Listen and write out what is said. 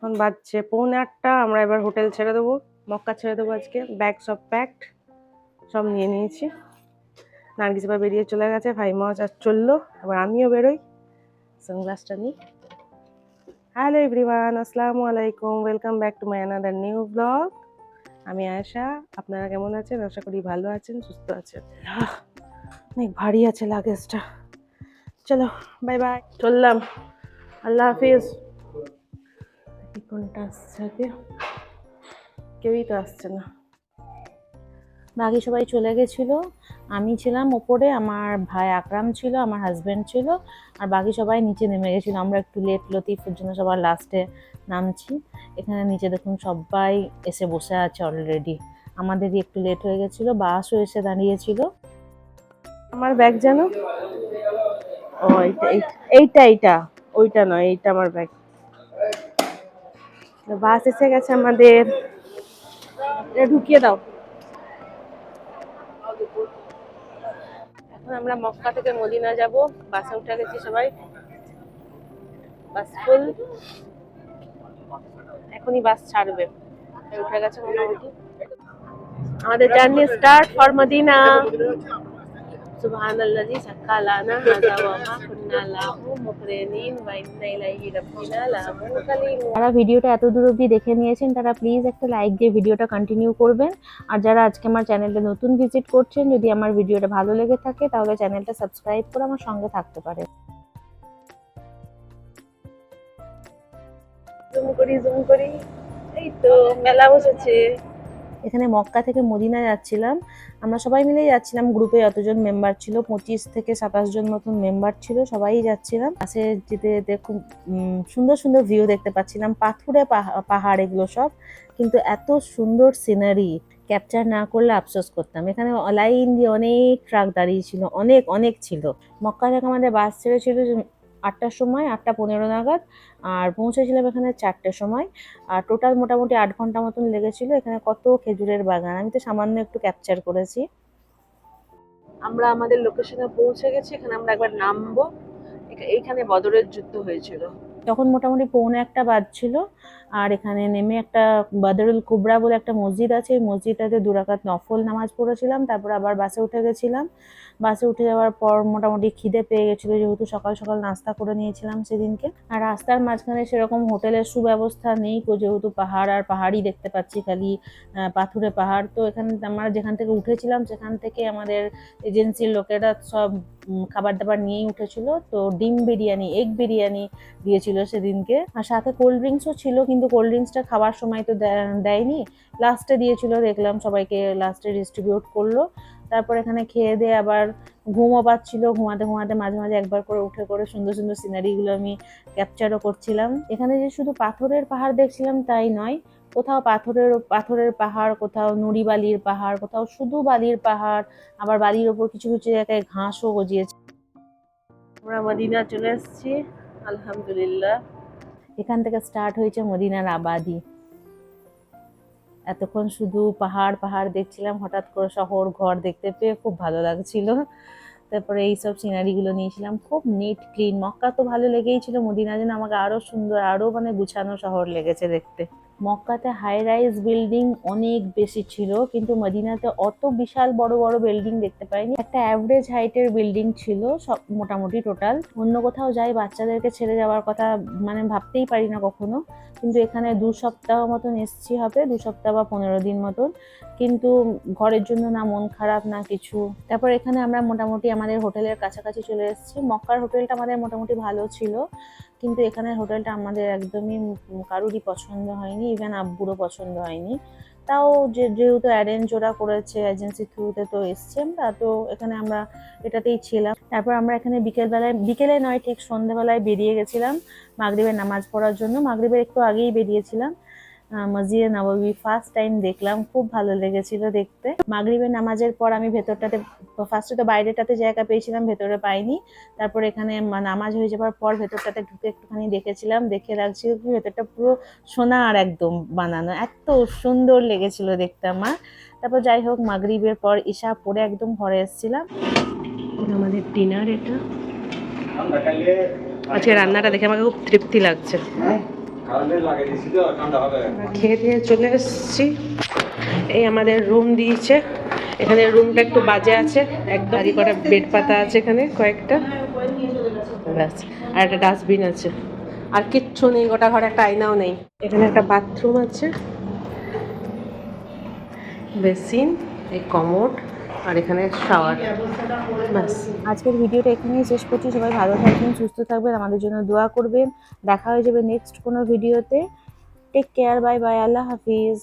এখন বাজছে 7:45। আমরা এবার হোটেল ছেড়ে দেবো, মক্কা ছেড়ে দেবো আজকে। ব্যাগ সব প্যাকড, সব নিয়ে নিয়েছি। নার্গিস এবার বেরিয়ে চলে গেছে, ভাই মজ আর চললো। এবার আমিও বেরোই, সানগ্লাসটা নিই। হ্যালো এভরিওয়ান, আসসালামু আলাইকুম, welcome back to my another new blog. আমি আয়েশা। আপনারা কেমন আছেন? আশা করি ভালো আছেন, সুস্থ আছেন। অনেক ভারী আছে লাগেজটা। চলো বাই বাই, চললাম। আল্লাহ হাফিজ। কোনটা আসছে? কেউই তো আসছে না। বাকি সবাই চলে গেছিলো, আমি ছিলাম ওপরে, আমার ভাই আকরাম ছিল, আমার হাজব্যান্ড ছিল, আর বাকি সবাই নিচে নেমে গেছিলো। আমরা একটু লেট, লতিফের জন্য সবার লাস্টে নামছি। এখানে নিচে দেখুন সবাই এসে বসে আছে অলরেডি। আমাদেরই একটু লেট হয়ে গেছিলো, বাসও এসে দাঁড়িয়েছিল। আমার ব্যাগ জানো? ও এইটা ওইটা নয়, এইটা আমার ব্যাগ। বাস এসে গেছে আমাদের, ঢুকিয়ে দাও। এখন আমরা মক্কা থেকে মদিনা যাব, বাসে উঠে গেছি সবাই, বাস ফুল। এখনই বাস ছাড়বে, উঠে গেছে মোটামুটি। আমাদের জার্নি স্টার্ট ফর মদিনা। সুবহানাল্লাযী সাক্কা লানা হাযা ওয়া মা কুন্না লাহু মুকরিনিন ওয়া ইন্না ইলাইহি রাব্বিনা লামুনকালিবুন। যারা ভিডিওটা এত দূর অবধি দেখে নিয়েছেন তারা প্লিজ একটা লাইক দিয়ে ভিডিওটা কন্টিনিউ করবেন। আর যারা আজকে আমার চ্যানেলটা নতুন ভিজিট করছেন, যদি আমার ভিডিওটা ভালো লেগে থাকে তাহলে চ্যানেলটা সাবস্ক্রাইব করে আমার সঙ্গে থাকতে পারেন। জুম করি। এই তো মেলা বসেছে। এখানে মক্কা থেকে মদিনা যাচ্ছিলাম, আমরা সবাই মিলেই যাচ্ছিলাম। গ্রুপে যতজন মেম্বার ছিল, 25 থেকে 27 জন মতন মেম্বার ছিল, সবাই যাচ্ছিলাম। পাশে যেতে যেতে খুব সুন্দর সুন্দর ভিউ দেখতে পাচ্ছিলাম, পাথুরে পাহাড় এগুলো সব, কিন্তু এত সুন্দর সিনারি, ক্যাপচার না করলে আফসোস করতাম। এখানে লাইন দিয়ে অনেক ট্রাক দাঁড়িয়ে ছিল, অনেক অনেক ছিল। মক্কা থেকে আমাদের বাস ছেড়েছিল 8টার সময়, 8:15 নাগাদ, আর পৌঁছেছিলাম এখানে 4টের সময়। আর টোটাল মোটামুটি 8 ঘন্টা মতন লেগেছিল। এখানে কত খেজুরের বাগান, আমি তো সামান্য একটু ক্যাপচার করেছি। আমরা আমাদের লোকেশনে পৌঁছে গেছি, এখানে আমরা একবার নামবো। এইখানে বদরের যুদ্ধ হয়েছিল। তখন মোটামুটি 1:45 বাজছিল। আর এখানে নেমে একটা বদরুল কুবরা বলে একটা মসজিদ আছে, এই মসজিদটাতে 2 রাকাত নফল নামাজ পড়েছিলাম। তারপর আবার বাসে উঠে গেছিলাম। বাসে উঠে যাওয়ার পর মোটামুটি খিদে পেয়ে গেছিলো, যেহেতু সকাল সকাল নাস্তা করে নিয়েছিলাম সেদিনকে। আর রাস্তার মাঝখানে সেরকম হোটেলের সুব্যবস্থা নেই, যেহেতু পাহাড় আর পাহাড়ই দেখতে পাচ্ছি, খালি পাথুরে পাহাড়। তো এখানে আমরা যেখান থেকে উঠেছিলাম সেখান থেকে আমাদের এজেন্সির লোকেরা সব খাবার দাবার নিয়েই উঠেছিল। তো ডিম বিরিয়ানি, এগ বিরিয়ানি দিয়েছিল সেদিনকে, আর সাথে কোল্ড ড্রিঙ্কসও ছিল, কিন্তু কোল্ড ড্রিঙ্কসটা খাবার সময় তো দেয়নি, লাস্টে দিয়েছিল দেখলাম, সবাইকে লাস্টে ডিস্ট্রিবিউট করলো। তারপর এখানে খেয়ে দিয়ে আবার ঘুমও পাচ্ছিল, ঘুমাতে ঘুমাতে মাঝে মাঝে একবার করে উঠে করে সুন্দর সুন্দর সিনারিগুলো আমি ক্যাপচারও করছিলাম। এখানে যে শুধু পাথরের পাহাড় দেখছিলাম তাই নয়, কোথাও পাথরের পাহাড়, কোথাও নুড়ি বালির পাহাড়, কোথাও শুধু বালির পাহাড়, আবার বালির ওপর কিছু কিছু জায়গায় ঘাসও গজিয়েছে। আমরা মদিনা চলে এসেছি, আলহামদুলিল্লাহ। এখান থেকে স্টার্ট হয়েছে মদিনার আবাদি। এতক্ষণ শুধু পাহাড় পাহাড় দেখছিলাম, হঠাৎ করে শহর ঘর দেখতে পেয়ে খুব ভালো লাগছিল। তারপরে এইসব সিনারিগুলো নিয়েছিলাম, খুব নিট ক্লিন। মক্কা তো ভালো লেগেই ছিল, মদিনা যেন আমাকে আরো সুন্দর, আরো গুছানো শহর লেগেছে দেখতে। মক্কাতে হাই রাইজ বিল্ডিং অনেক বেশি ছিল, কিন্তু মদিনাতে অত বিশাল বড় বড় বিল্ডিং দেখতে পাইনি। একটা অ্যাভারেজ হাইটের বিল্ডিং ছিল সব মোটামুটি টোটাল। অন্য কোথাও যাই বাচ্চাদেরকে ছেড়ে যাওয়ার কথা ভাবতেই পারি না কখনো, কিন্তু এখানে 2 সপ্তাহ মতন এসছি, হবে 2 সপ্তাহ বা 15 দিন মতন, কিন্তু ঘরের জন্য না মন খারাপ না কিছু। তারপর এখানে আমরা মোটামুটি আমাদের হোটেলের কাছাকাছি চলে এসেছি। মক্কার হোটেলটা আমাদের মোটামুটি ভালো ছিল, কিন্তু এখানের হোটেলটা আমাদের একদমই কারুরই পছন্দ হয়নি, ইভেন আব্বুরও পছন্দ হয়নি। তাও যেহেতু অ্যারেঞ্জ ওরা করেছে এজেন্সি থ্রুতে, তো এসছে আমরা, তো এখানে আমরা এটাতেই ছিলাম। তারপর আমরা এখানে বিকেলে নয়, ঠিক সন্ধ্যাবেলায় বেরিয়ে গেছিলাম মাগরিবের নামাজ পড়ার জন্য। মাগরিবের একটু আগেই বেরিয়েছিলাম। মসজিদে নববী ফার্স্ট টাইম দেখলাম, খুব ভালো লেগেছিল দেখতে। মাগরিবের নামাজের পর আমি ভেতরটাতে, ফার্স্টে তো বাইরেটাতে জায়গা পেয়েছিলাম, ভেতরে পাইনি। তারপর এখানে নামাজ হয়ে যাওয়ার পর ভেতরটাতে ঢুকে একটুখানি দেখেছিলাম, দেখে লাগছিল কি ভেতরটা পুরো সোনার একদম বানানো, এত সুন্দর লেগেছিল দেখতে আমার। তারপর যাই হোক, মাগরিবের পর ঈশা পড়ে একদম ঘরে এসেছিলাম। আমাদের ডিনার এটা। আজকে রান্নাটা দেখে আমাকে খুব তৃপ্তি লাগছে। খেয়ে দিয়ে চলে এসেছি। এই আমাদের রুম দিয়েছে, এখানে রুমটা একটু বাজে আছে, একদম কটা বেড পাতা আছে এখানে কয়েকটা, ব্যাস। আর একটা ডাস্টবিন আছে, আর কিচ্ছু নেই, গোটা ঘরে একটা আয়নাও নেই। এখানে একটা বাথরুম আছে, বেসিন, এই কমোড, আর এখানে শাওয়ার, ব্যাস। আজকের ভিডিওটা এখানেই শেষ করছি। সবাই ভালো থাকবেন, সুস্থ থাকবেন, আমাদের জন্য দোয়া করবেন। দেখা হয়ে যাবে নেক্সট কোনো ভিডিওতে। টেক কেয়ার, বাই বাই, আল্লাহ হাফিজ।